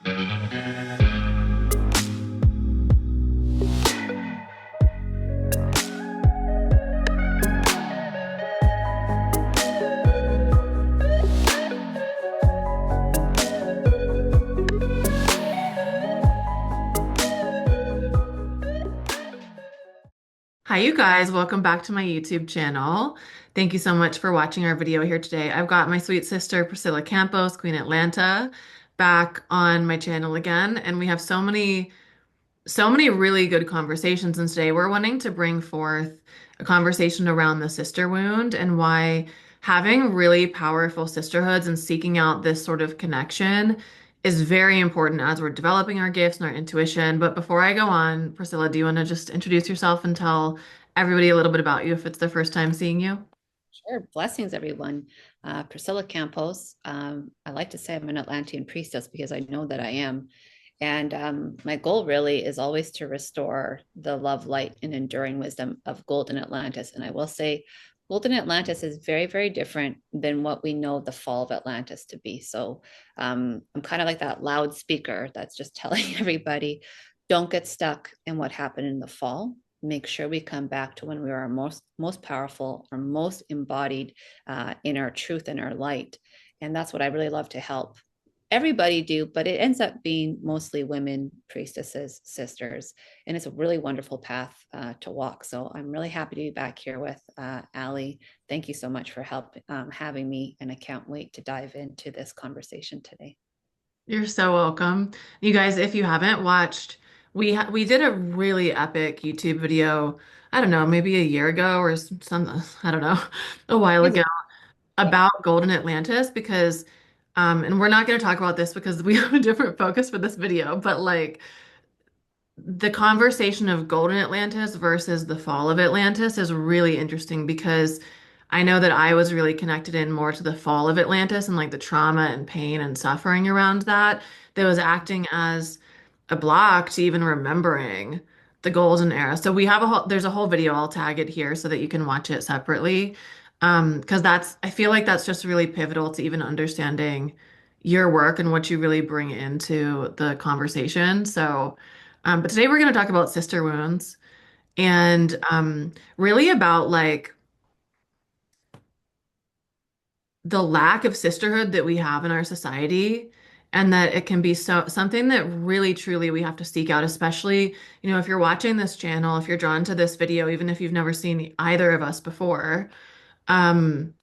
Hi, you guys. Welcome back to my YouTube channel. Thank you so much for watching our video here today. I've got my sweet sister, Priscilla Campos, Queen Atlanta, back on my channel again, and we have so many really good conversations. And today we're wanting to bring forth a conversation around the sister wound and why having really powerful sisterhoods and seeking out this sort of connection is very important as we're developing our gifts and our intuition. But before I go on, Priscilla, do you want to just introduce yourself and tell everybody a little bit about you if it's their first time seeing you? Sure. Blessings, everyone. Priscilla Campos. I like to say I'm an Atlantean priestess because I know that I am. And my goal really is always to restore the love, light, and enduring wisdom of Golden Atlantis. And I will say, Golden Atlantis is very, very different than what we know the fall of Atlantis to be. So I'm kind of like that loudspeaker that's just telling everybody, don't get stuck in what happened in the fall. Make sure we come back to when we are most powerful or most embodied in our truth and our light. And that's what I really love to help everybody do, but it ends up being mostly women, priestesses, sisters, and it's a really wonderful path to walk. So I'm really happy to be back here with Aly. Thank you so much for having me, and I can't wait to dive into this conversation today. You're so welcome. You guys, if you haven't watched, we did a really epic YouTube video, I don't know, maybe a year ago or some, I don't know, a while ago about Golden Atlantis because and we're not going to talk about this because we have a different focus for this video, but like the conversation of Golden Atlantis versus the fall of Atlantis is really interesting because I know that I was really connected in more to the fall of Atlantis and like the trauma and pain and suffering around that was acting as a block to even remembering the golden era. So we have there's a whole video, I'll tag it here so that you can watch it separately. Because I feel like that's just really pivotal to even understanding your work and what you really bring into the conversation. So, but today we're going to talk about sister wounds and really about like the lack of sisterhood that we have in our society, and that it can be something that really truly we have to seek out, especially, if you're watching this channel, if you're drawn to this video, even if you've never seen either of us before, um,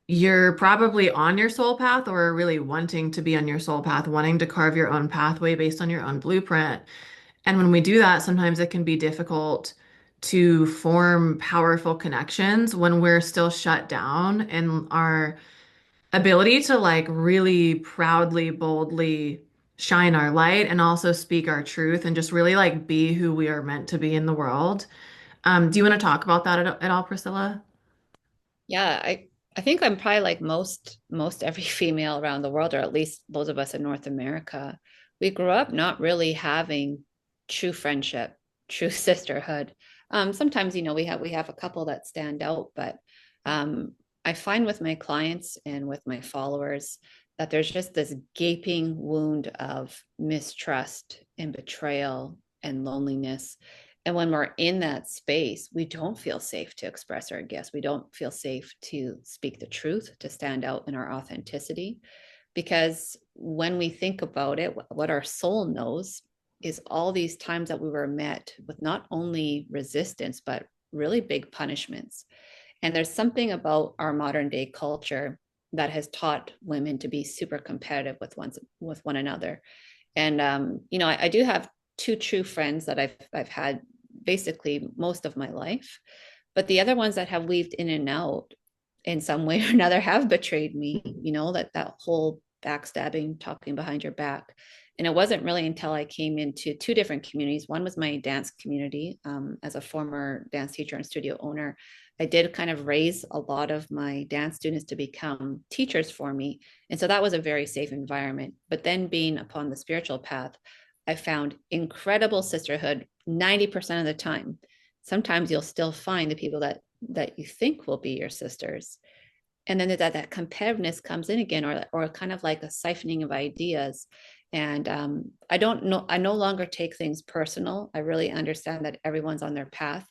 you're probably on your soul path or really wanting to be on your soul path, wanting to carve your own pathway based on your own blueprint. And when we do that, sometimes it can be difficult to form powerful connections when we're still shut down in our ability to like really proudly, boldly shine our light and also speak our truth and just really like be who we are meant to be in the world. Do you want to talk about that at all, Priscilla? Yeah, I think I'm probably like most every female around the world, or at least those of us in North America. We grew up not really having true friendship, true sisterhood. Sometimes, we have a couple that stand out, but I find with my clients and with my followers that there's just this gaping wound of mistrust and betrayal and loneliness. And when we're in that space, we don't feel safe to express our gifts. We don't feel safe to speak the truth, to stand out in our authenticity. Because when we think about it, what our soul knows is all these times that we were met with not only resistance, but really big punishments. And there's something about our modern day culture that has taught women to be super competitive with one another. And I do have two true friends that I've had basically most of my life, but the other ones that have weaved in and out in some way or another have betrayed me. That whole backstabbing, talking behind your back. And it wasn't really until I came into two different communities. One was my dance community. As a former dance teacher and studio owner, I did kind of raise a lot of my dance students to become teachers for me. And so that was a very safe environment. But then being upon the spiritual path, I found incredible sisterhood 90% of the time. Sometimes you'll still find the people that you think will be your sisters. And then that competitiveness comes in again, or kind of like a siphoning of ideas. And I don't know, I no longer take things personal. I really understand that everyone's on their path,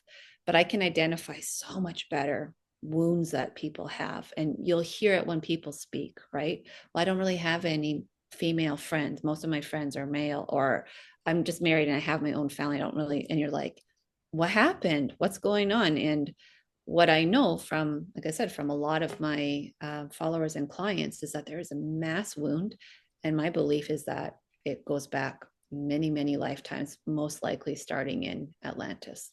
but I can identify so much better wounds that people have. And you'll hear it when people speak, right? Well, I don't really have any female friends. Most of my friends are male, or I'm just married and I have my own family. I don't really, and you're like, what happened? What's going on? And what I know from, like I said, from a lot of my followers and clients is that there is a mass wound. And my belief is that it goes back many, many lifetimes, most likely starting in Atlantis.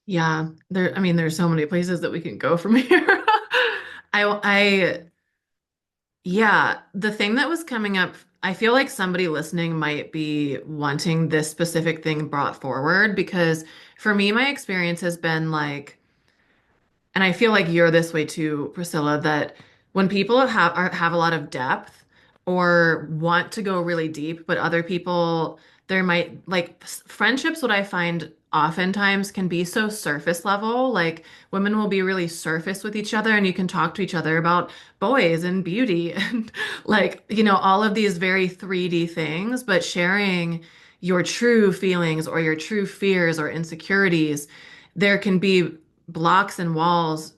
Yeah, I mean, there's so many places that we can go from here. I, yeah, the thing that was coming up, I feel like somebody listening might be wanting this specific thing brought forward because for me, my experience has been like, and I feel like you're this way too, Priscilla, that when people have a lot of depth or want to go really deep, but other people, there might like friendships, what I find oftentimes can be so surface level. Like women will be really surface with each other, and you can talk to each other about boys and beauty and like, all of these very 3D things, but sharing your true feelings or your true fears or insecurities, there can be blocks and walls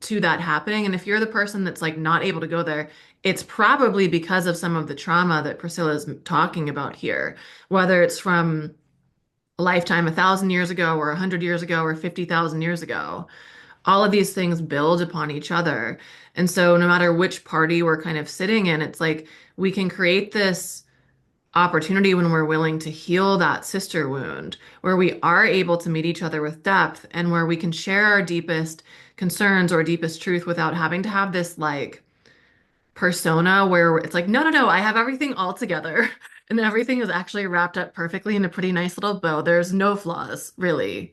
to that happening. And if you're the person that's like not able to go there, it's probably because of some of the trauma that Priscilla is talking about here, whether it's from a lifetime 1,000 years ago or 100 years ago or 50,000 years ago. All of these things build upon each other. And so no matter which party we're kind of sitting in, it's like we can create this opportunity when we're willing to heal that sister wound, where we are able to meet each other with depth and where we can share our deepest concerns or deepest truth without having to have this like persona where it's like, no, no, no, I have everything all together. And everything is actually wrapped up perfectly in a pretty nice little bow. There's no flaws, really.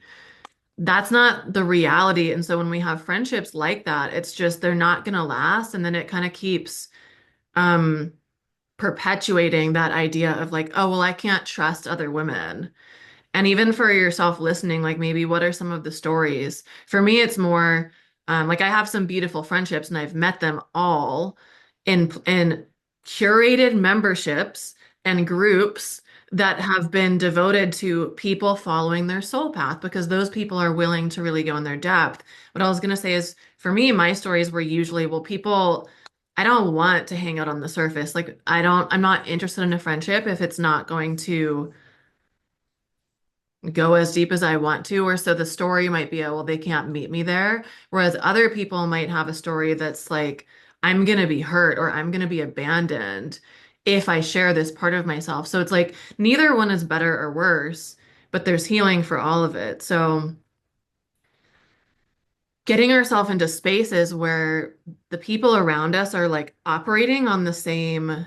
That's not the reality. And so when we have friendships like that, it's just they're not going to last. And then it kind of keeps um perpetuating that idea of like, oh, well, I can't trust other women. And even for yourself listening, like maybe what are some of the stories? For me, it's more like I have some beautiful friendships and I've met them all in curated memberships and groups that have been devoted to people following their soul path because those people are willing to really go in their depth. What I was going to say is for me, my stories were usually, well, people, I don't want to hang out on the surface. Like I'm not interested in a friendship if it's not going to go as deep as I want to, or so the story might be, oh, well, they can't meet me there. Whereas other people might have a story that's like, I'm gonna be hurt or I'm gonna be abandoned if I share this part of myself. So it's like neither one is better or worse, but there's healing for all of it. So getting ourselves into spaces where the people around us are like operating on the same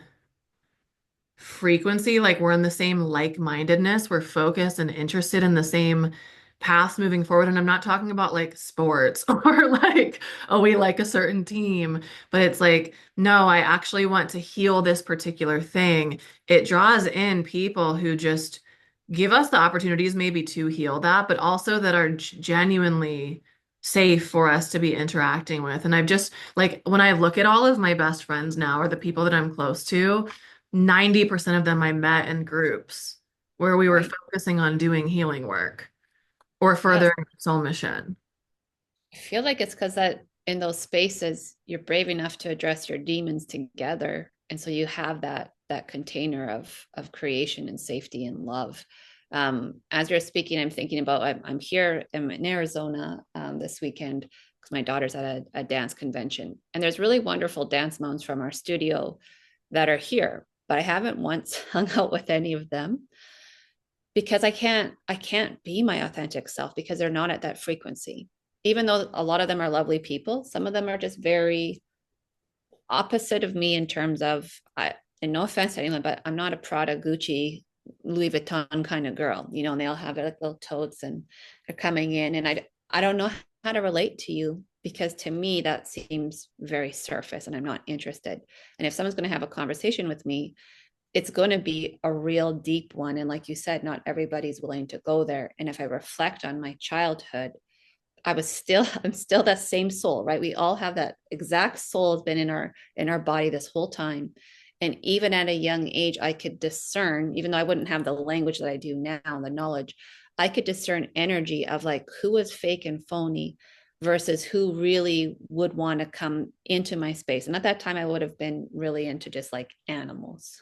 frequency, like we're in the same like-mindedness, we're focused and interested in the same paths moving forward. And I'm not talking about like sports or like, oh, we like a certain team, but it's like, no, I actually want to heal this particular thing. It draws in people who just give us the opportunities maybe to heal that, but also that are genuinely safe for us to be interacting with. And I've just like when I look at all of my best friends now or the people that I'm close to, 90% of them I met in groups where we were Right. focusing on doing healing work or Yes. furthering soul mission. I feel like it's because that in those spaces, you're brave enough to address your demons together. And so you have that container of creation and safety and love. As you're speaking, I'm thinking about I'm here in Arizona this weekend because my daughter's at a dance convention, and there's really wonderful dance moms from our studio that are here, but I haven't once hung out with any of them because I can't be my authentic self because they're not at that frequency. Even though a lot of them are lovely people, some of them are just very opposite of me in terms of and no offense to anyone, but I'm not a Prada, Gucci, Louis Vuitton kind of girl, and they all have like little totes and they're coming in, and I don't know how to relate to you because to me that seems very surface and I'm not interested. And if someone's going to have a conversation with me, it's going to be a real deep one. And like you said, not everybody's willing to go there. And if I reflect on my childhood, I'm still that same soul, right? We all have that exact soul has been in our body this whole time. And even at a young age, I could discern, even though I wouldn't have the language that I do now, the knowledge, I could discern energy of like who was fake and phony versus who really would want to come into my space. And at that time, I would have been really into just like animals.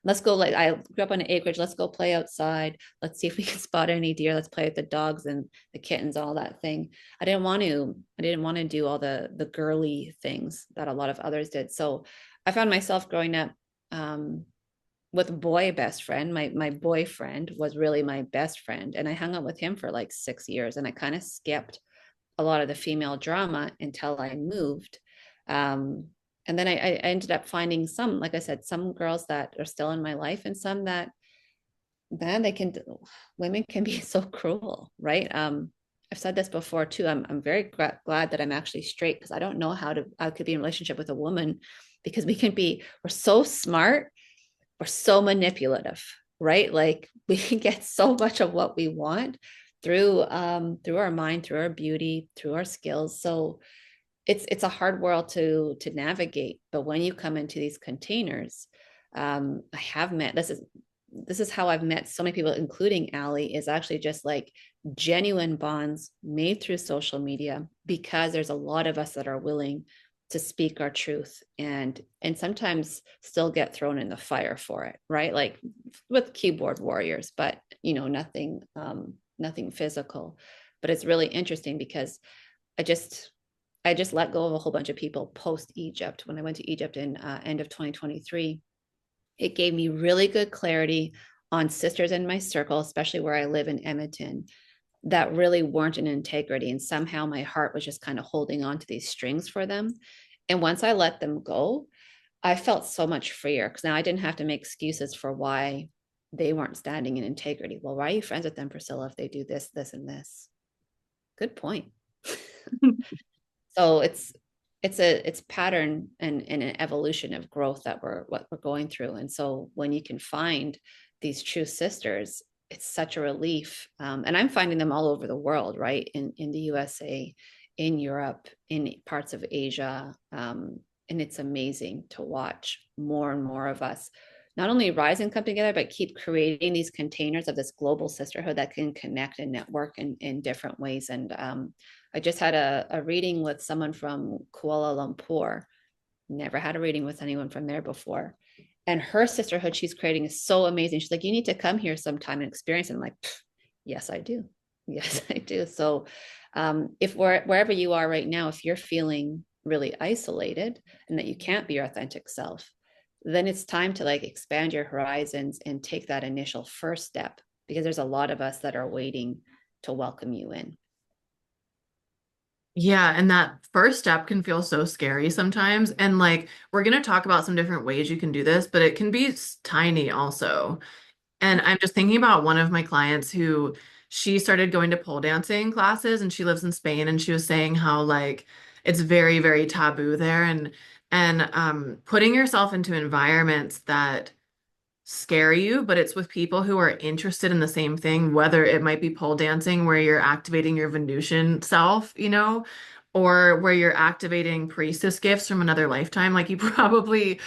Let's go. Like I grew up on an acreage. Let's go play outside. Let's see if we can spot any deer. Let's play with the dogs and the kittens, all that thing. I didn't want to. I didn't want to do all the girly things that a lot of others did. So I found myself growing up with a boy best friend. My boyfriend was really my best friend, and I hung out with him for like 6 years. And I kind of skipped a lot of the female drama until I moved. And then I ended up finding some, like I said, some girls that are still in my life, and some that, man, women can be so cruel, right? I've said this before too. I'm very glad that I'm actually straight, because I don't know how I could be in a relationship with a woman, because we're so smart, we're so manipulative, right? Like we can get so much of what we want through our mind, through our beauty, through our skills. So it's a hard world to navigate. But when you come into these containers, I have met this is how I've met so many people, including Aly, is actually just like genuine bonds made through social media, because there's a lot of us that are willing to speak our truth and sometimes still get thrown in the fire for it, right? Like with keyboard warriors, but nothing physical. But it's really interesting because I just I just let go of a whole bunch of people post Egypt. When I went to Egypt in end of 2023, it gave me really good clarity on sisters in my circle, especially where I live in Edmonton, that really weren't in integrity. And somehow my heart was just kind of holding on to these strings for them. And once I let them go, I felt so much freer, because now I didn't have to make excuses for why they weren't standing in integrity. Well, why are you friends with them, Priscilla, if they do this, this, and this? Good point. So it's pattern and an evolution of growth that we're going through. And so when you can find these true sisters, it's such a relief. And I'm finding them all over the world, right? In the USA, in Europe, in parts of Asia. And it's amazing to watch more and more of us not only rise and come together, but keep creating these containers of this global sisterhood that can connect and network in different ways. And I just had a reading with someone from Kuala Lumpur. Never had a reading with anyone from there before. And her sisterhood she's creating is so amazing. She's like, you need to come here sometime and experience it. I'm like, yes, I do. Yes, I do. So if wherever you are right now, if you're feeling really isolated and that you can't be your authentic self, then it's time to like expand your horizons and take that initial first step, because there's a lot of us that are waiting to welcome you in. Yeah, and that first step can feel so scary sometimes. And like, we're going to talk about some different ways you can do this, but it can be tiny also. And I'm just thinking about one of my clients who she started going to pole dancing classes, and she lives in Spain, and she was saying how like it's very, very taboo there, and putting yourself into environments that scare you, but it's with people who are interested in the same thing, whether it might be pole dancing where you're activating your Venusian self, or where you're activating priestess gifts from another lifetime. Like you probably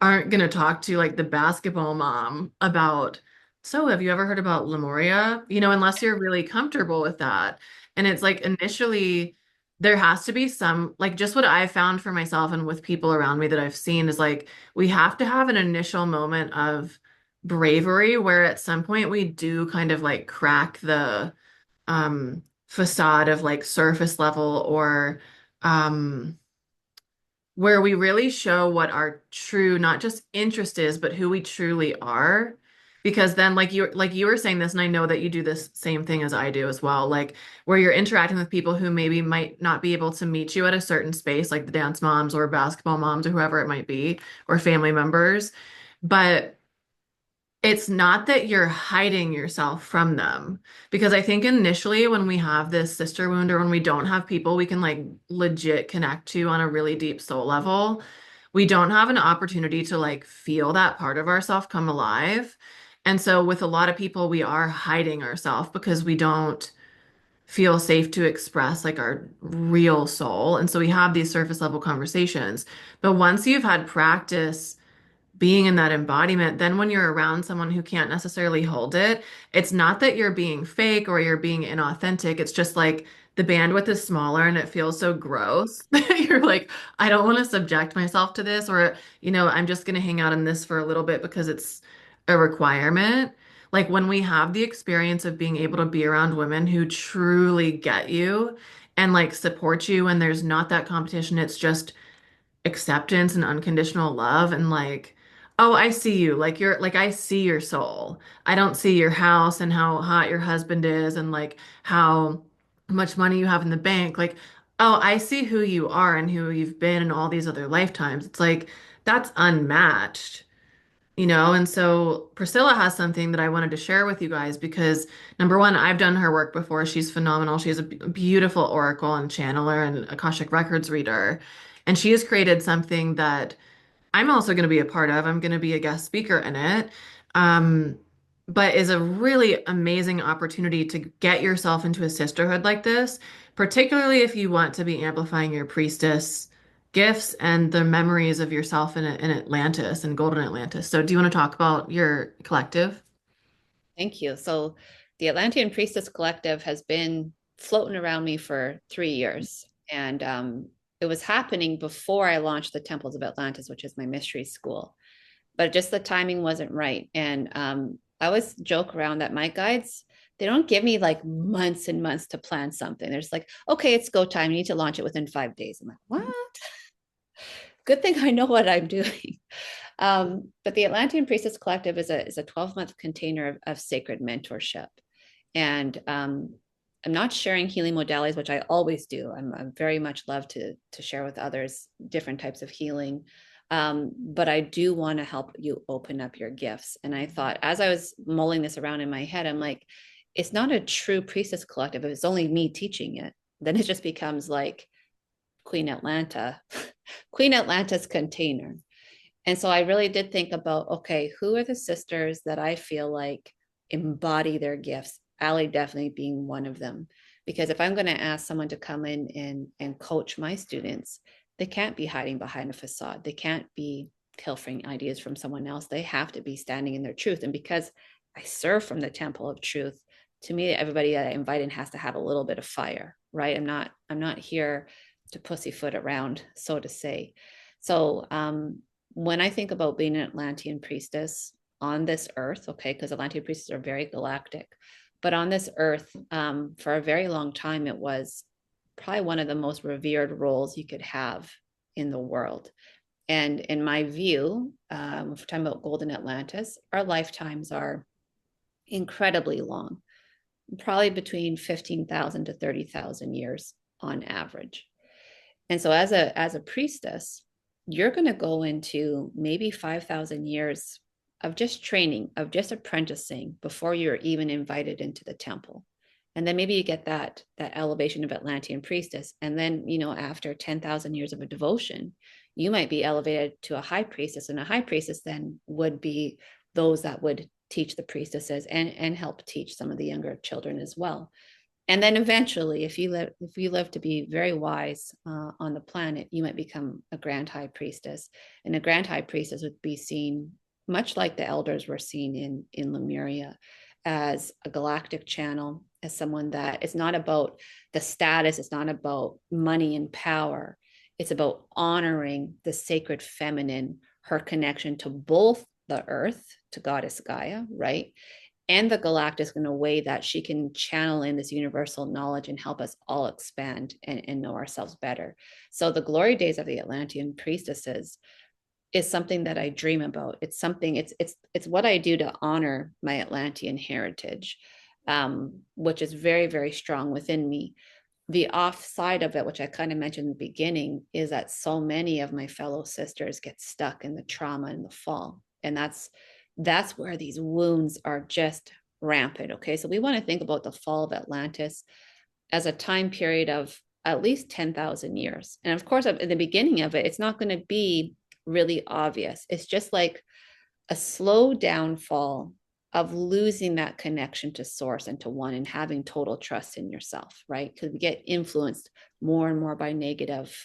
aren't going to talk to like the basketball mom about, so have you ever heard about Lemuria? Unless you're really comfortable with that. And it's like initially there has to be some, like just what I found for myself and with people around me that I've seen is like we have to have an initial moment of bravery where at some point we do kind of like crack the facade of like surface level or um where we really show what our true, not just interest is, but who we truly are. Because then like you were saying this, and I know that you do this same thing as I do as well, like where you're interacting with people who maybe might not be able to meet you at a certain space, like the dance moms or basketball moms or whoever it might be, or family members. But it's not that you're hiding yourself from them. Because I think initially when we have this sister wound or when we don't have people we can like legit connect to on a really deep soul level, we don't have an opportunity to like feel that part of ourself come alive. And so with a lot of people, we are hiding ourselves because we don't feel safe to express like our real soul. And so we have these surface level conversations. But once you've had practice being in that embodiment, then when you're around someone who can't necessarily hold it, it's not that you're being fake or you're being inauthentic. It's just like the bandwidth is smaller and it feels so gross. You're like, I don't want to subject myself to this, or, I'm just going to hang out in this for a little bit because it's a requirement. Like when we have the experience of being able to be around women who truly get you and like support you, and there's not that competition, it's just acceptance and unconditional love and like, oh, I see you. Like you're like I see your soul. I don't see your house and how hot your husband is and like how much money you have in the bank. Like, oh, I see who you are and who you've been in all these other lifetimes. It's like that's unmatched. And so Priscilla has something that I wanted to share with you guys because number one, I've done her work before. She's phenomenal. She's a beautiful oracle and channeler and Akashic Records reader. And she has created something that I'm also going to be a part of. I'm going to be a guest speaker in it. Um, but is a really amazing opportunity to get yourself into a sisterhood like this, particularly if you want to be amplifying your priestess gifts and the memories of yourself in Atlantis and Golden Atlantis. So, do you want to talk about your collective? Thank you. So the Atlantean Priestess Collective has been floating around me for 3 years. And it was happening before I launched the Temples of Atlantis, which is my mystery school. But just the timing wasn't right. And I always joke around that my guides, they don't give me like months and months to plan something. They're just like, okay, it's go time. You need to launch it within 5 days. I'm like, what? Good thing I know what I'm doing. But the Atlantean Priestess Collective is a 12-month container of sacred mentorship. And I'm not sharing healing modalities, which I always do. I'm very much love to share with others different types of healing. But I do want to help you open up your gifts. And I thought, as I was mulling this around in my head, I'm like, it's not a true priestess collective. If it's only me teaching it, then it just becomes like Queen Atlanta, Queen Atlanta's container. And so I really did think about, okay, who are the sisters that I feel like embody their gifts? Aly definitely being one of them. Because if I'm going to ask someone to come in and coach my students, they can't be hiding behind a facade. They can't be pilfering ideas from someone else. They have to be standing in their truth. And because I serve from the temple of truth, to me, everybody that I invite in has to have a little bit of fire, right? I'm not here to pussyfoot around, so to say. So when I think about being an Atlantean priestess on this earth, okay, because Atlantean priestesses are very galactic, but on this earth, for a very long time, it was probably one of the most revered roles you could have in the world. And in my view, if we're talking about Golden Atlantis, our lifetimes are incredibly long, probably between 15,000 to 30,000 years on average. And so as a priestess, you're going to go into maybe 5,000 years of just training, of just apprenticing before you're even invited into the temple. And then maybe you get that elevation of Atlantean priestess. And then, after 10,000 years of a devotion, you might be elevated to a high priestess. And a high priestess then would be those that would teach the priestesses and help teach some of the younger children as well. And then eventually, if you live to be very wise on the planet, you might become a grand high priestess. And a grand high priestess would be seen much like the elders were seen in Lemuria, as a galactic channel, as someone that it's not about the status, it's not about money and power. It's about honoring the sacred feminine, her connection to both the earth, to goddess Gaia, right? And the galactic in a way that she can channel in this universal knowledge and help us all expand and know ourselves better. So the glory days of the Atlantean priestesses is something that I dream about. It's something, it's what I do to honor my Atlantean heritage, which is very, very strong within me. The offside of it, which I kind of mentioned in the beginning, is that so many of my fellow sisters get stuck in the trauma and the fall. And that's where these wounds are just rampant. Okay. So we want to think about the fall of Atlantis as a time period of at least 10,000 years. And of course, in the beginning of it, it's not going to be really obvious. It's just like a slow downfall of losing that connection to source and to one and having total trust in yourself, right? Because we get influenced more and more by negative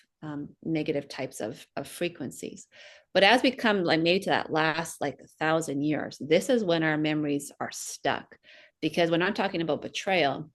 types of frequencies. But as we come like maybe to that last like 1,000 years, this is when our memories are stuck. Because when I'm talking about betrayal,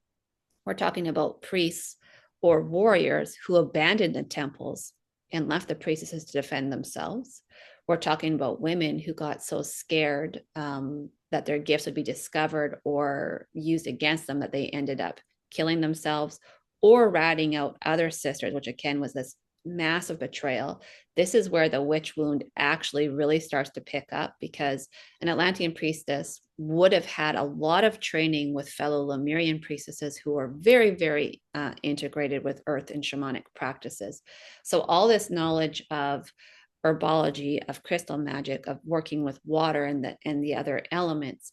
we're talking about priests or warriors who abandoned the temples and left the priestesses to defend themselves. We're talking about women who got so scared that their gifts would be discovered or used against them that they ended up killing themselves or ratting out other sisters, which again was this massive betrayal. This is where the witch wound actually really starts to pick up, because an Atlantean priestess would have had a lot of training with fellow Lemurian priestesses who are very, very integrated with earth and shamanic practices. So all this knowledge of herbology, of crystal magic, of working with water and the other elements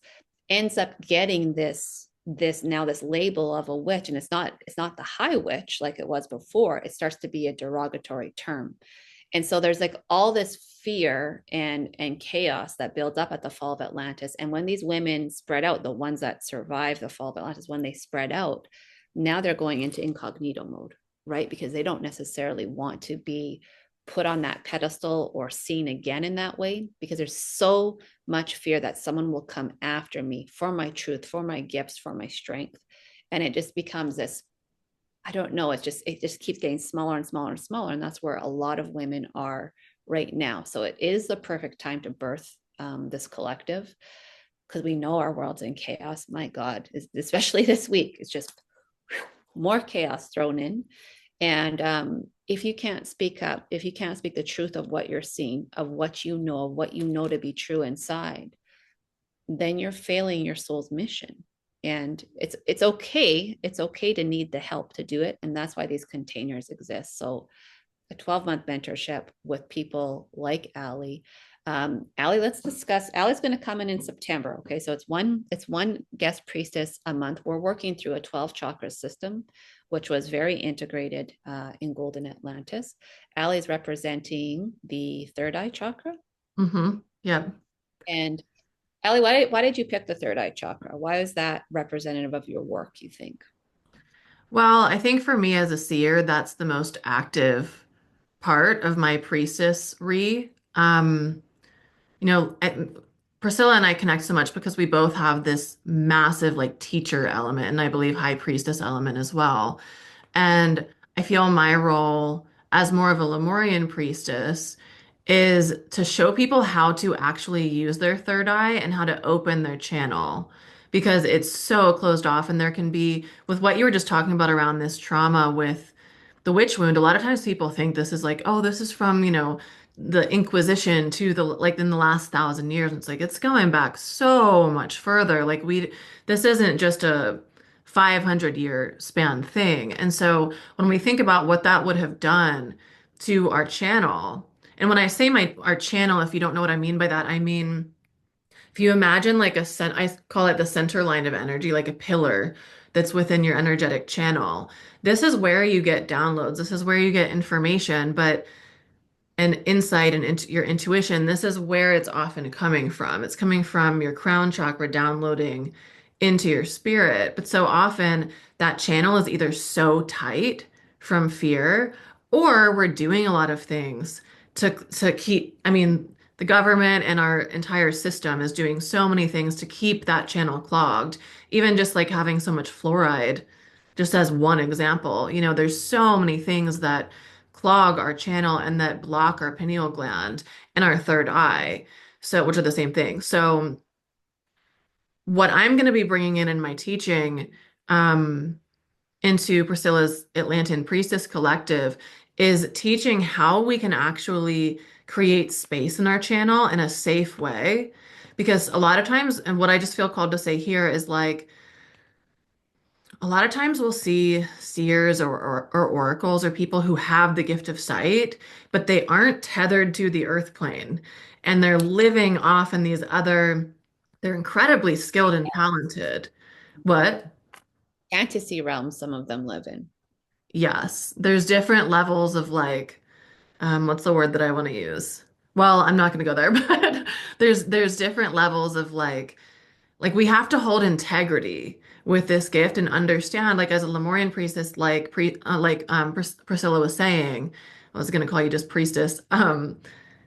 ends up getting this label of a witch. And it's not the high witch like it was before. It starts to be a derogatory term. And so there's like all this fear and chaos that builds up at the fall of Atlantis. And when these women spread out, the ones that survive the fall of Atlantis, when they spread out, now they're going into incognito mode, right? Because they don't necessarily want to be put on that pedestal or seen again in that way, because there's so much fear that someone will come after me for my truth, for my gifts, for my strength. And it just becomes this, I don't know, it just keeps getting smaller and smaller and smaller. And that's where a lot of women are right now. So it is the perfect time to birth this collective, because we know our world's in chaos. My God, especially this week, it's just more chaos thrown in. And if you can't speak up, if you can't speak the truth of what you're seeing, of what you know to be true inside, then you're failing your soul's mission. And it's okay. It's okay to need the help to do it. And that's why these containers exist. So a 12-month mentorship with people like Aly. Aly, let's discuss. Aly's going to come in September. Okay, so it's one guest priestess a month. We're working through a 12 chakra system, which was very integrated in Golden Atlantis. Aly's representing the third eye chakra. Mm-hmm. Yeah. And Aly, why did you pick the third eye chakra? Why is that representative of your work, you think? Well, I think for me as a seer, that's the most active part of my priestess re. You know, Priscilla and I connect so much because we both have this massive like teacher element, and I believe high priestess element as well. And I feel my role as more of a Lemurian priestess is to show people how to actually use their third eye and how to open their channel, because it's so closed off. And there can be, with what you were just talking about around this trauma with the witch wound, a lot of times people think this is like, oh, this is from, the Inquisition to the like in the last 1,000 years. It's like it's going back so much further. Like this isn't just a 500-year span thing. And so when we think about what that would have done to our channel, and when I say our channel, if you don't know what I mean by that, I mean if you imagine like I call it the center line of energy, like a pillar that's within your energetic channel. This is where you get downloads. This is where you get information, but and insight and into your intuition, this is where it's often coming from. It's coming from your crown chakra downloading into your spirit. But so often that channel is either so tight from fear, or we're doing a lot of things to keep, I mean, the government and our entire system is doing so many things to keep that channel clogged. Even just like having so much fluoride, just as one example, there's so many things that clog our channel and that block our pineal gland and our third eye, so which are the same thing. So what I'm going to be bringing in my teaching into Priscilla's Atlantean Priestess Collective is teaching how we can actually create space in our channel in a safe way. Because a lot of times, and what I just feel called to say here is like, a lot of times we'll see seers or oracles or people who have the gift of sight, but they aren't tethered to the earth plane. And they're living off in they're incredibly skilled and talented. What? Fantasy realms, some of them live in. Yes. There's different levels of like, what's the word that I want to use? Well, I'm not going to go there, but there's different levels of like we have to hold integrity with this gift and understand, like as a Lemurian priestess, Priscilla was saying, I was going to call you just priestess.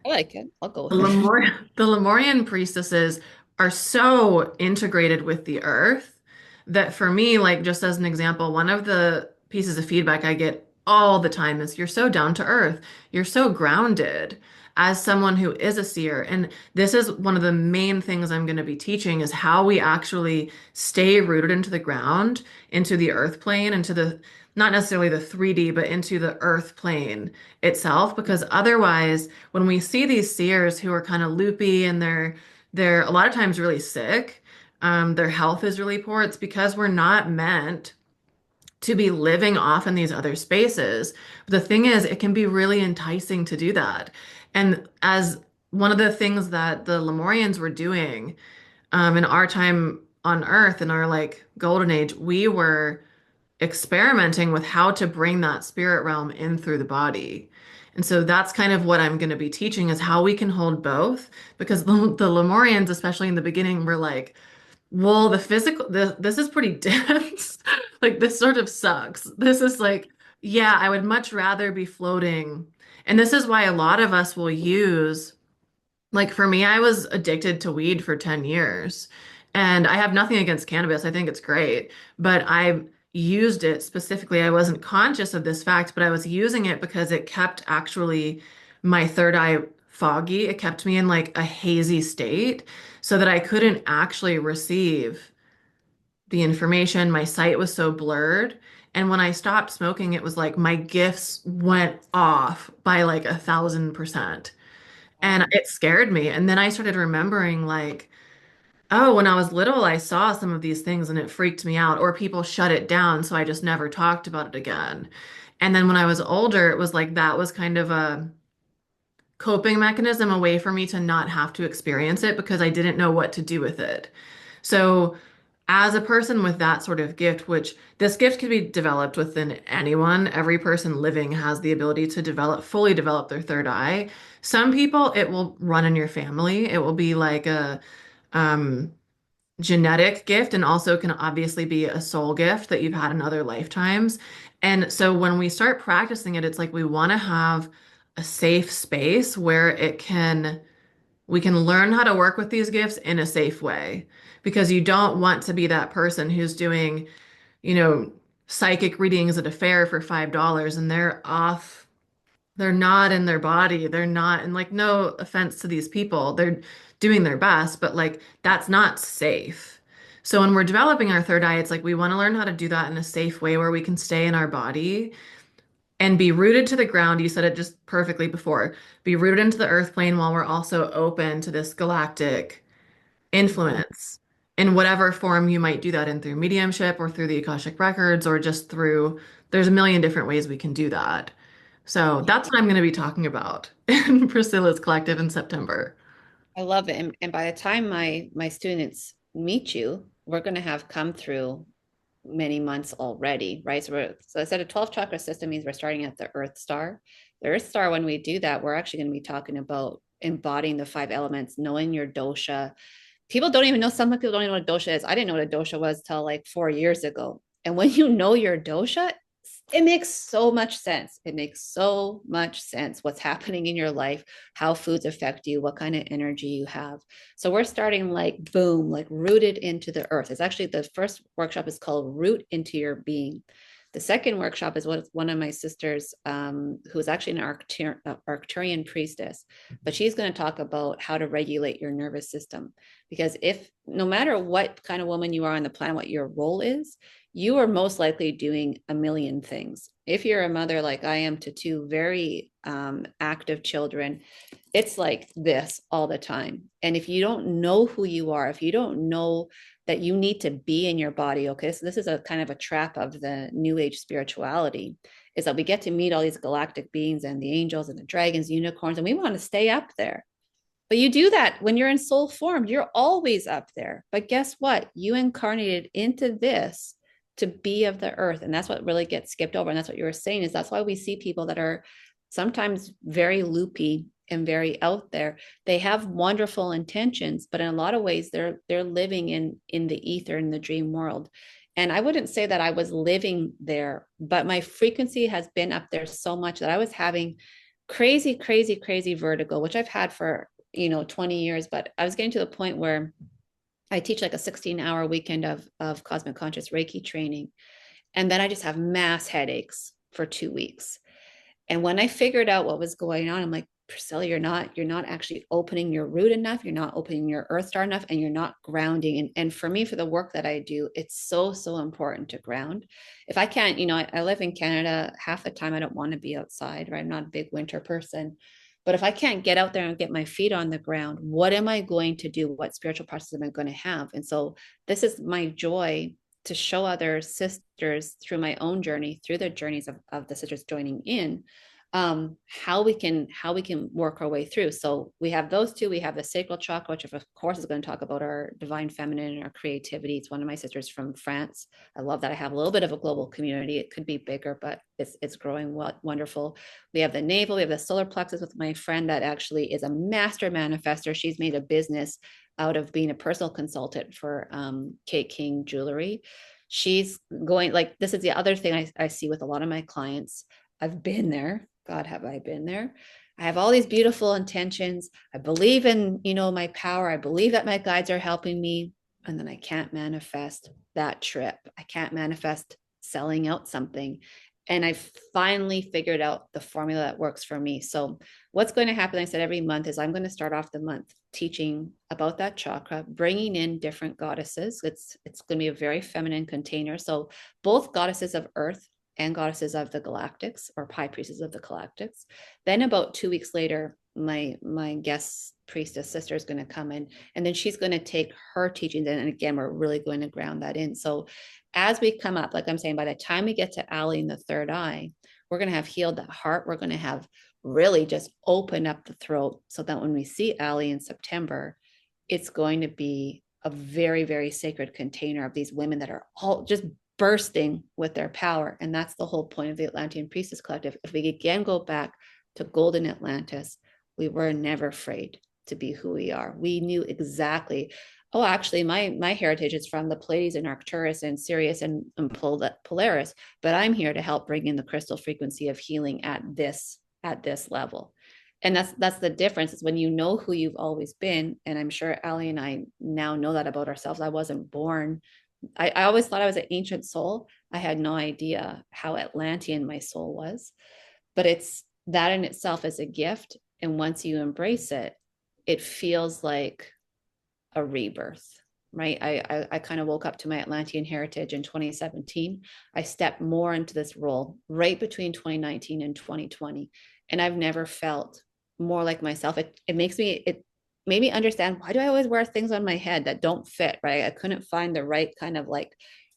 I like it. I'll go The with it. The Lemurian priestesses are so integrated with the earth that for me, like just as an example, one of the pieces of feedback I get all the time is you're so down to earth. You're so grounded as someone who is a seer. And this is one of the main things I'm going to be teaching is how we actually stay rooted into the ground, into the earth plane, into the not necessarily the 3D, but into the earth plane itself, because otherwise when we see these seers who are kind of loopy and they're a lot of times really sick, their health is really poor, it's because we're not meant to be living off in these other spaces. The thing is, it can be really enticing to do that. And as one of the things that the Lemurians were doing in our time on Earth, in our like golden age, we were experimenting with how to bring that spirit realm in through the body. And so that's kind of what I'm going to be teaching is how we can hold both because the Lemurians, especially in the beginning, were like, well, this is pretty dense. Like this sort of sucks. This is like, yeah, I would much rather be floating. And this is why a lot of us will use like for me, I was addicted to weed for 10 years. And I have nothing against cannabis. I think it's great. But I used it specifically. I wasn't conscious of this fact, but I was using it because it kept actually my third eye foggy. It kept me in like a hazy state so that I couldn't actually receive the information. My sight was so blurred. And when I stopped smoking, it was like my gifts went off by like 1,000%. And Wow. it scared me. And then I started remembering, like, oh, when I was little, I saw some of these things and it freaked me out, or people shut it down. So I just never talked about it again. And then when I was older, it was like that was kind of a coping mechanism, a way for me to not have to experience it because I didn't know what to do with it. So, as a person with that sort of gift, which this gift can be developed within anyone, every person living has the ability to fully develop their third eye. Some people, it will run in your family. It will be like a um, genetic gift and also can obviously be a soul gift that you've had in other lifetimes. And so when we start practicing it, it's like we want to have a safe space where we can learn how to work with these gifts in a safe way because you don't want to be that person who's doing, you know, psychic readings at a fair for $5 and they're not in their body. They're not, and like, no offense to these people, they're doing their best, but like, that's not safe. So when we're developing our third eye, it's like we want to learn how to do that in a safe way where we can stay in our body and be rooted to the ground. You said it just perfectly before. Be rooted into the earth plane while we're also open to this galactic influence in whatever form you might do that in through mediumship or through the Akashic records or just through, there's a million different ways we can do that. So Yeah, that's what I'm going to be talking about in Priscilla's Collective in September. I love it. And by the time my students meet you, we're going to have come through many months already, right? So I said a 12 chakra system means we're starting at the Earth star. The Earth star, when we do that, we're actually going to be talking about embodying the five elements, knowing your dosha. People don't even know, some people don't even know what a dosha is. I didn't know what a dosha was till like 4 years ago. And when you know your dosha, it makes so much sense. It makes so much sense what's happening in your life, how foods affect you, what kind of energy you have. So we're starting like boom, like rooted into the earth. It's actually the first workshop is called Root into Your Being. The second workshop is what one of my sisters, who's actually an Arcturian priestess, but she's going to talk about how to regulate your nervous system. Because if no matter what kind of woman you are on the planet, what your role is, you are most likely doing a million things. If you're a mother like I am to two very active children, it's like this all the time. And if you don't know who you are, if you don't know that you need to be in your body, okay, so this is a kind of a trap of the new age spirituality, is that we get to meet all these galactic beings and the angels and the dragons, unicorns, and we want to stay up there. But you do that when you're in soul form, you're always up there. But guess what? You incarnated into this to be of the earth. And that's what really gets skipped over. And that's what you were saying, is that's why we see people that are sometimes very loopy and very out there. They have wonderful intentions, but in a lot of ways they're living in the ether, in the dream world. And I wouldn't say that I was living there, but my frequency has been up there so much that I was having crazy, crazy, crazy vertigo, which I've had for, 20 years. But I was getting to the point where I teach like a 16-hour weekend of cosmic conscious Reiki training. And then I just have mass headaches for 2 weeks. And when I figured out what was going on, I'm like, Priscilla, you're not actually opening your root enough. You're not opening your earth star enough, and you're not grounding. And for me, for the work that I do, it's so, so important to ground. If I can't, I live in Canada, half the time I don't want to be outside, right? I'm not a big winter person. But if I can't get out there and get my feet on the ground, what am I going to do? What spiritual practice am I going to have? And so this is my joy, to show other sisters through my own journey, through the journeys of the sisters joining in, how we can work our way through. So we have those two. We have the sacral chakra, which of course is going to talk about our divine feminine and our creativity. It's one of my sisters from France. I love that I have a little bit of a global community. It could be bigger, but it's growing wonderful. We have the navel. We have the solar plexus with my friend that actually is a master manifester. She's made a business out of being a personal consultant for Kate King jewelry. She's going, like, this is the other thing I see with a lot of my clients. I've been there. God, have I been there? I have all these beautiful intentions. I believe in, my power. I believe that my guides are helping me. And then I can't manifest that trip. I can't manifest selling out something. And I finally figured out the formula that works for me. So what's going to happen, I said, every month is I'm going to start off the month teaching about that chakra, bringing in different goddesses. It's going to be a very feminine container. So both goddesses of earth and goddesses of the galactics, or high priestesses of the galactics. Then about 2 weeks later, my guest priestess sister is going to come in, and then she's going to take her teachings in. And again, we're really going to ground that in. So as we come up, like I'm saying, by the time we get to Aly in the third eye, we're going to have healed that heart. We're going to have really just opened up the throat, so that when we see Aly in September, it's going to be a very, very sacred container of these women that are all just bursting with their power. And that's the whole point of the Atlantean Priestess Collective. If we again go back to Golden Atlantis, we were never afraid to be who we are. We knew exactly, oh, actually, my heritage is from the Pleiades and Arcturus and Sirius and Polaris, but I'm here to help bring in the crystal frequency of healing at this level. And that's the difference, is when you know who you've always been. And I'm sure Aly and I now know that about ourselves. I wasn't born, I always thought I was an ancient soul. I had no idea how Atlantean my soul was. But it's that in itself is a gift. And once you embrace it, it feels like a rebirth, right? I kind of woke up to my Atlantean heritage in 2017. I stepped more into this role right between 2019 and 2020. And I've never felt more like myself. It made me understand, why do I always wear things on my head that don't fit, right? I couldn't find the right kind of like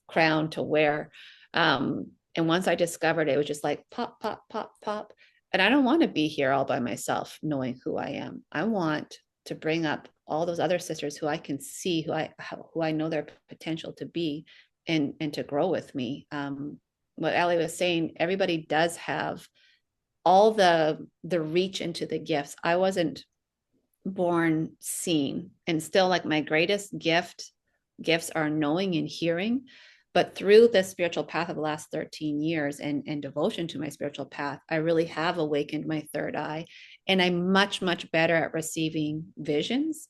crown to wear. And once I discovered it, it was just like pop, pop, pop, pop. And I don't want to be here all by myself, knowing who I am. I want to bring up all those other sisters who I can see, who I know their potential to be, and to grow with me. What Aly was saying, everybody does have all the reach into the gifts. I wasn't born seen, and still, like, my greatest gifts are knowing and hearing. But through the spiritual path of the last 13 years and devotion to my spiritual path, I really have awakened my third eye, and I'm much, much better at receiving visions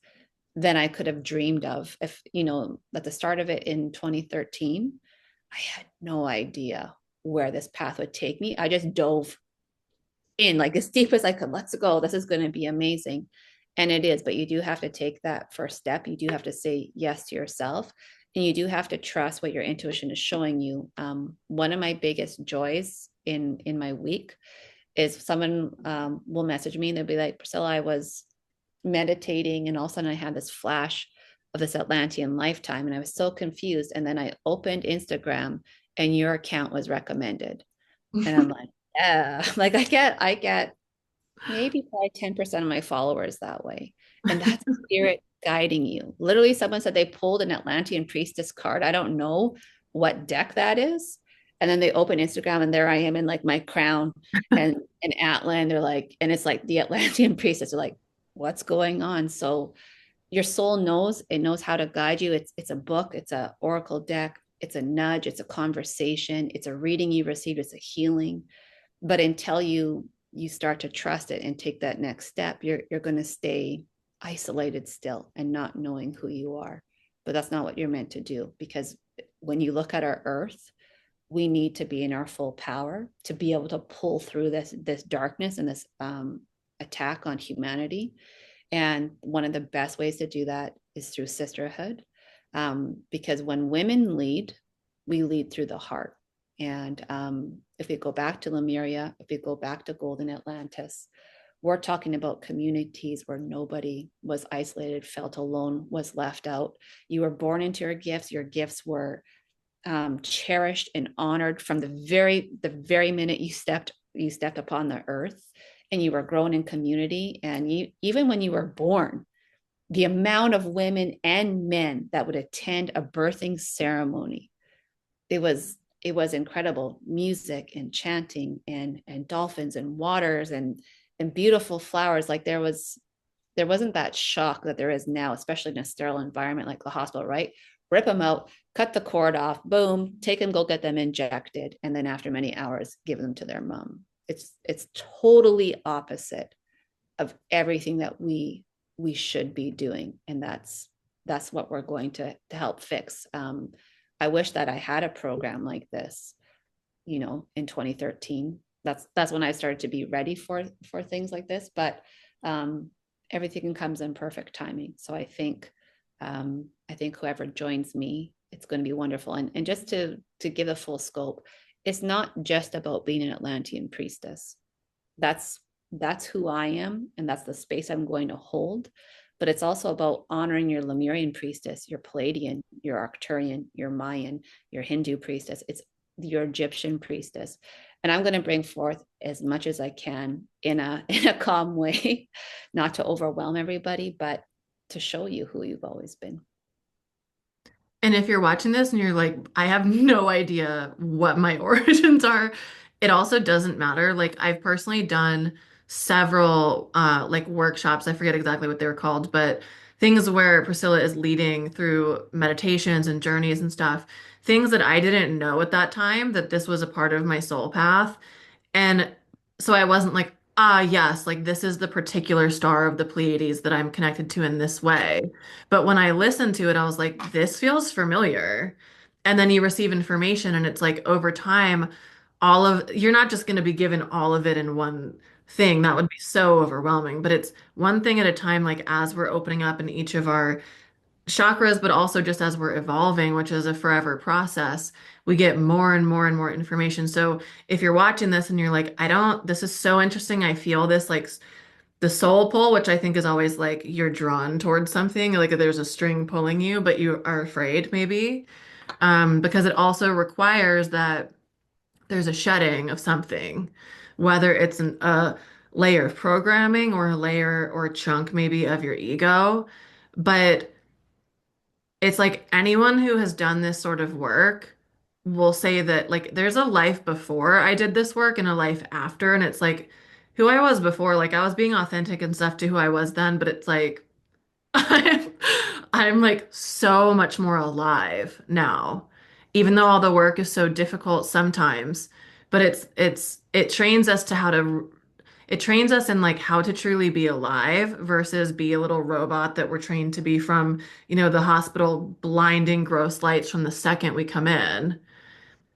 than I could have dreamed of. If, at the start of it in 2013, I had no idea where this path would take me. I just dove in like as deep as I could. Let's go. This is going to be amazing. And it is, but you do have to take that first step. You do have to say yes to yourself, and you do have to trust what your intuition is showing you. One of my biggest joys in my week is someone will message me and they'll be like, Priscilla, I was meditating and all of a sudden I had this flash of this Atlantean lifetime and I was so confused. And then I opened Instagram and your account was recommended. And I'm like, yeah, like I get maybe probably 10% of my followers that way. And that's spirit guiding you. Literally, someone said they pulled an Atlantean priestess card. I don't know what deck that is. And then they open Instagram and there I am in like my crown and Atlan. They're like, and it's like the Atlantean priestess. They're like, what's going on? So your soul knows, it knows how to guide you. It's a book, it's an oracle deck, it's a nudge, it's a conversation, it's a reading you received, it's a healing. But until you you start to trust it and take that next step, you're going to stay isolated still and not knowing who you are. But that's not what you're meant to do, because when you look at our earth, we need to be in our full power to be able to pull through this darkness and this attack on humanity. And one of the best ways to do that is through sisterhood, because when women lead, we lead through the heart. And if we go back to Lemuria, if we go back to Golden Atlantis, we're talking about communities where nobody was isolated, felt alone, was left out. You were born into your gifts. Your gifts were cherished and honored from the very minute you stepped upon the earth, and you were grown in community. And you, even when you were born, the amount of women and men that would attend a birthing ceremony, it was incredible. Music and chanting and dolphins and waters and beautiful flowers. Like there wasn't that shock that there is now, especially in a sterile environment like the hospital, right? Rip them out, cut the cord off, boom, take them, go get them injected, and then after many hours, give them to their mom. It's totally opposite of everything that we should be doing, and that's what we're going to help fix. I wish that I had a program like this, in 2013. That's when I started to be ready for things like this. But everything comes in perfect timing. So I think whoever joins me, it's going to be wonderful. And just to give a full scope, it's not just about being an Atlantean priestess. That's who I am, and that's the space I'm going to hold. But it's also about honoring your Lemurian priestess, your Palladian, your Arcturian, your Mayan, your Hindu priestess. It's your Egyptian priestess. And I'm going to bring forth as much as I can in a calm way, not to overwhelm everybody, but to show you who you've always been. And if you're watching this and you're like, I have no idea what my origins are, it also doesn't matter. Like I've personally done several like workshops, I forget exactly what they were called, but things where Priscilla is leading through meditations and journeys and stuff, things that I didn't know at that time that this was a part of my soul path. And so I wasn't like, ah, yes, like this is the particular star of the Pleiades that I'm connected to in this way. But when I listened to it, I was like, this feels familiar. And then you receive information, and it's like over time, you're not just going to be given all of it in one thing. That would be so overwhelming. But it's one thing at a time, like as we're opening up in each of our chakras, but also just as we're evolving, which is a forever process, we get more and more and more information. So if you're watching this and you're like, this is so interesting. I feel this like the soul pull, which I think is always like you're drawn towards something, like there's a string pulling you, but you are afraid maybe. Because it also requires that there's a shedding of something, whether it's a layer of programming or a layer or a chunk maybe of your ego. But it's like anyone who has done this sort of work will say that like there's a life before I did this work and a life after. And it's like who I was before, like I was being authentic and stuff to who I was then, but it's like I'm I'm like so much more alive now, even though all the work is so difficult sometimes. But it trains us to how to it trains us in like how to truly be alive versus be a little robot that we're trained to be from, the hospital blinding gross lights from the second we come in.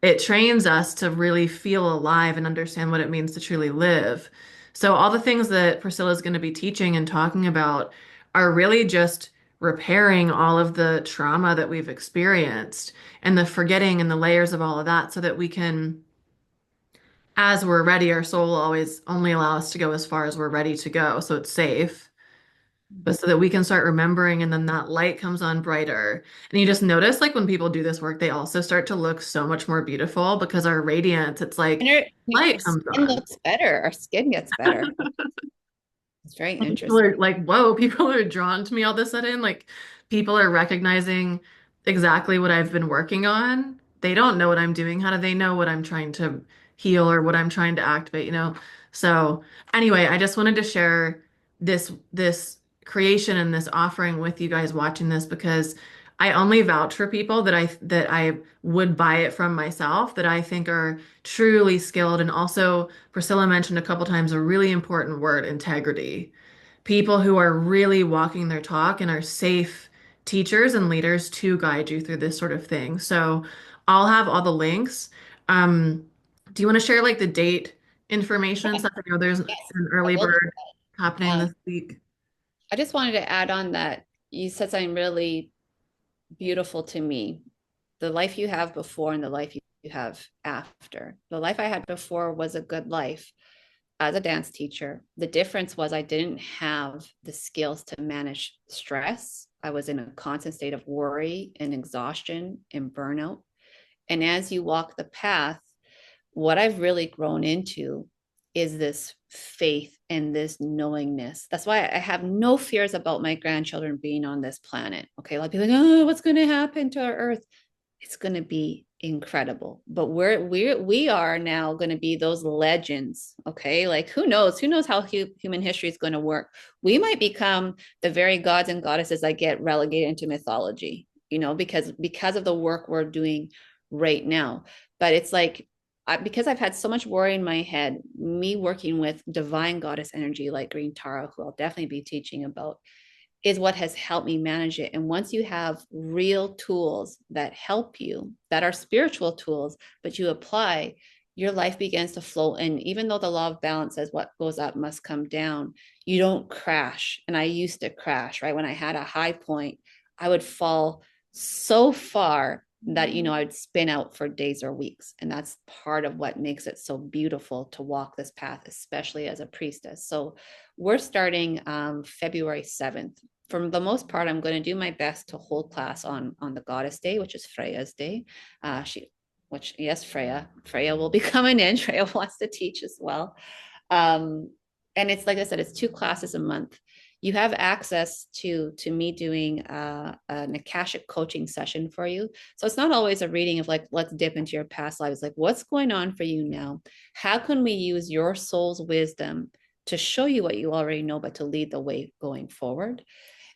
It trains us to really feel alive and understand what it means to truly live. So all the things that Priscilla is going to be teaching and talking about are really just repairing all of the trauma that we've experienced and the forgetting and the layers of all of that so that we can, as we're ready, our soul will always only allow us to go as far as we're ready to go. So it's safe, but so that we can start remembering, and then that light comes on brighter. And you just notice, like, when people do this work, they also start to look so much more beautiful because our radiance, it's And like our light comes skin on. looks better. Our skin gets better. It's very People interesting. are like, whoa, people are drawn to me all of a sudden. Like, people are recognizing exactly what I've been working on. They don't know what I'm doing. How do they know what I'm trying to heal or what I'm trying to activate? So anyway, I just wanted to share this creation and this offering with you guys watching this because I only vouch for people that I would buy it from myself, that I think are truly skilled. And also, Priscilla mentioned a couple times a really important word, integrity. People who are really walking their talk and are safe teachers and leaders to guide you through this sort of thing. So I'll have all the links. Um, do you want to share like the date information? So I know there's an Yes, I early will do bird that. happening this week. I just wanted to add on that you said something really beautiful to me. The life you have before and the life you have after. The life I had before was a good life as a dance teacher. The difference was I didn't have the skills to manage stress. I was in a constant state of worry and exhaustion and burnout. And as you walk the path, what I've really grown into is this faith and this knowingness. That's why I have no fears about my grandchildren being on this planet. Okay. A lot of people are like, oh, what's going to happen to our earth? It's going to be incredible. But we are now going to be those legends. Okay. Like who knows how human history is going to work. We might become the very gods and goddesses that get relegated into mythology, because of the work we're doing right now. But it's like, because I've had so much worry in my head, me working with divine goddess energy like Green Tara, who I'll definitely be teaching about, is what has helped me manage it. And once you have real tools that help you, that are spiritual tools, but you apply, your life begins to flow. And even though the law of balance says what goes up must come down, you don't crash. And I used to crash, right? When I had a high point, I would fall so far that I'd spin out for days or weeks. And that's part of what makes it so beautiful to walk this path, especially as a priestess. So we're starting February 7th. For the most part, I'm going to do my best to hold class on the Goddess Day, which is Freya's day. Yes, Freya will be coming in. Freya wants to teach as well. And it's like I said, it's 2 classes a month. You have access to me doing an Akashic coaching session for you. So it's not always a reading of like, let's dip into your past lives. Like, what's going on for you now? How can we use your soul's wisdom to show you what you already know, but to lead the way going forward?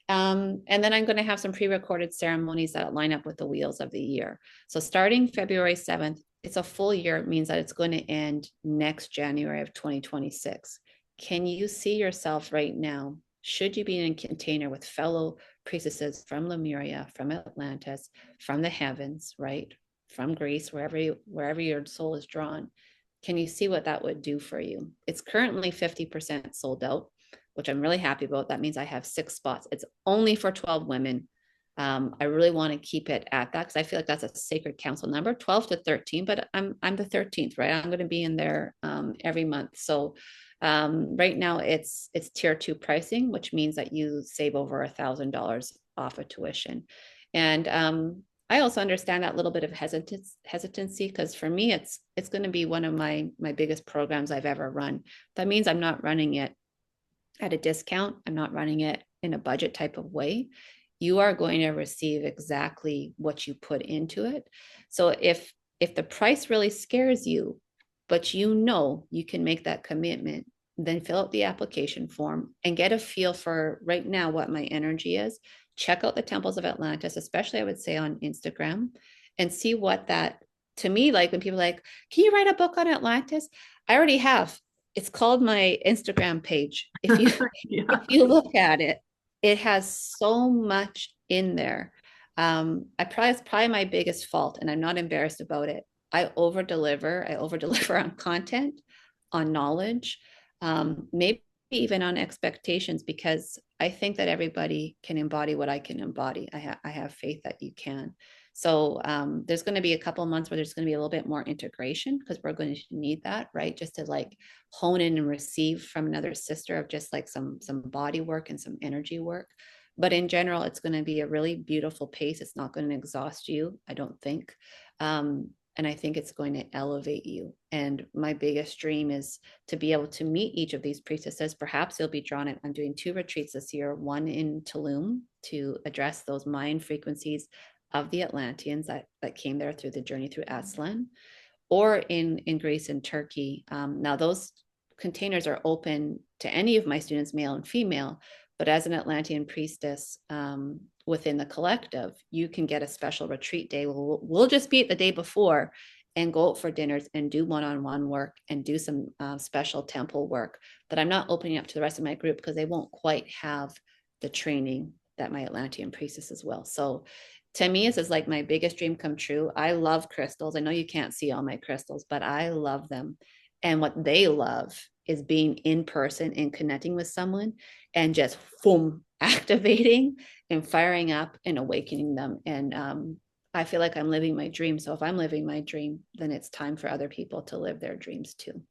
And then I'm going to have some pre-recorded ceremonies that line up with the wheels of the year. So starting February 7th, it's a full year. It means that it's going to end next January of 2026. Can you see yourself right now? Should you be in a container with fellow priestesses from Lemuria, from Atlantis, from the heavens, right? From Greece, wherever your soul is drawn. Can you see what that would do for you? It's currently 50% sold out, which I'm really happy about. That means I have 6 spots. It's only for 12 women. I really want to keep it at that because I feel like that's a sacred council number, 12 to 13, but I'm the 13th, right? I'm going to be in there every month. So right now it's tier 2 pricing, which means that you save over $1,000 off of tuition. And I also understand that little bit of hesitancy because for me, it's going to be one of my biggest programs I've ever run. That means I'm not running it at a discount. I'm not running it in a budget type of way. You are going to receive exactly what you put into it. So if the price really scares you, but you can make that commitment, then fill out the application form and get a feel for right now what my energy is. Check out the Temples of Atlantis, especially I would say on Instagram, and see what that, to me, like when people are like, can you write a book on Atlantis? I already have. It's called my Instagram page. If you Yeah. if you look at it, it has so much in there. It's probably my biggest fault, and I'm not embarrassed about it. I over deliver. I over deliver on content, on knowledge, maybe even on expectations, because I think that everybody can embody what I can embody. I have faith that you can. So there's going to be a couple of months where there's going to be a little bit more integration because we're going to need that, right? Just to like hone in and receive from another sister of just like some body work and some energy work. But in general, it's going to be a really beautiful pace. It's not going to exhaust you, I don't think. And I think it's going to elevate you. And my biggest dream is to be able to meet each of these priestesses. Perhaps you'll be drawn in. I'm doing 2 retreats this year, one in Tulum to address those mind frequencies of the Atlanteans that came there through the journey through Aslan, or in Greece and Turkey. Now those containers are open to any of my students, male and female, but as an Atlantean priestess, within the collective, you can get a special retreat day. We'll just be the day before and go out for dinners and do one-on-one work and do some special temple work that I'm not opening up to the rest of my group because they won't quite have the training that my Atlantean priestesses will. So to me, this is like my biggest dream come true. I love crystals. I know you can't see all my crystals, but I love them. And what they love is being in person and connecting with someone and just boom, activating and firing up and awakening them. And I feel like I'm living my dream. So if I'm living my dream, then it's time for other people to live their dreams too.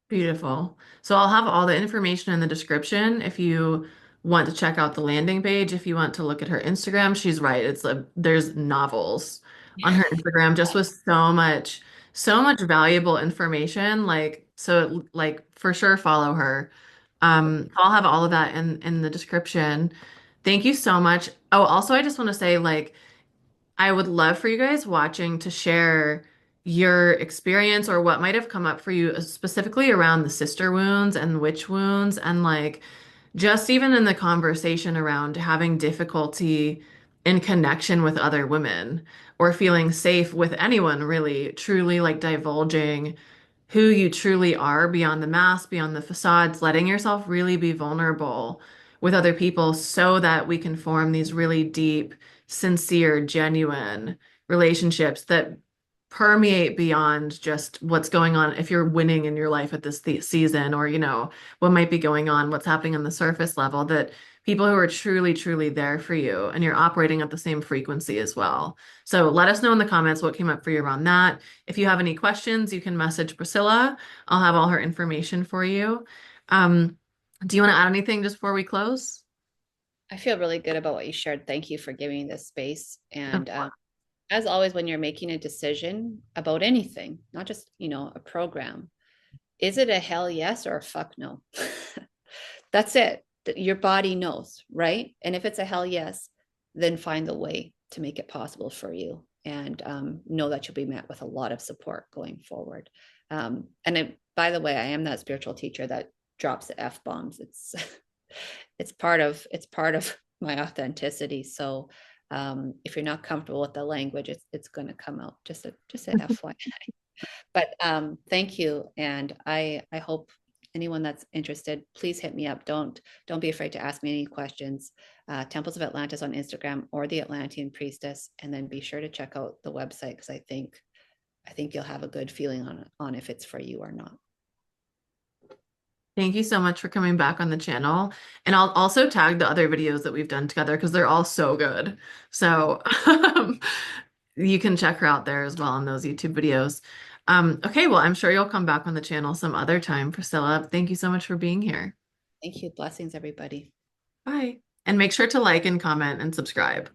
Beautiful. So I'll have all the information in the description if you want to check out the landing page. If you want to look at her Instagram, she's right. There's novels on her Instagram just with so much valuable information. Like for sure follow her. I'll have all of that in the description. Thank you so much. Oh, also I just want to say like I would love for you guys watching to share your experience or what might have come up for you specifically around the sister wounds and witch wounds and like just even in the conversation around having difficulty in connection with other women or feeling safe with anyone really, truly like divulging who you truly are beyond the mask, beyond the facades, letting yourself really be vulnerable with other people so that we can form these really deep, sincere, genuine relationships that permeate beyond just what's going on if you're winning in your life at this season or, what might be going on, what's happening on the surface level, that people who are truly, truly there for you and you're operating at the same frequency as well. So let us know in the comments what came up for you around that. If you have any questions, you can message Priscilla. I'll have all her information for you. Um, do you want to add anything just before we close? I feel really good about what you shared. Thank you for giving me this space. Of And course. as always, when you're making a decision about anything, not just, a program, is it a hell yes or a fuck no? That's it. Your body knows, right? And if it's a hell yes, then find the way to make it possible for you and know that you'll be met with a lot of support going forward. By the way, I am that spiritual teacher that drops the F bombs. It's part of my authenticity. So if you're not comfortable with the language, it's going to come out. Just a FYI. But thank you, and I hope anyone that's interested, please hit me up. Don't be afraid to ask me any questions. Temples of Atlantis on Instagram or the Atlantean Priestess, and then be sure to check out the website because I think you'll have a good feeling on if it's for you or not. Thank you so much for coming back on the channel. And I'll also tag the other videos that we've done together because they're all so good. So you can check her out there as well on those YouTube videos. Okay, well, I'm sure you'll come back on the channel some other time, Priscilla. Thank you so much for being here. Thank you. Blessings, everybody. Bye. And make sure to like and comment and subscribe.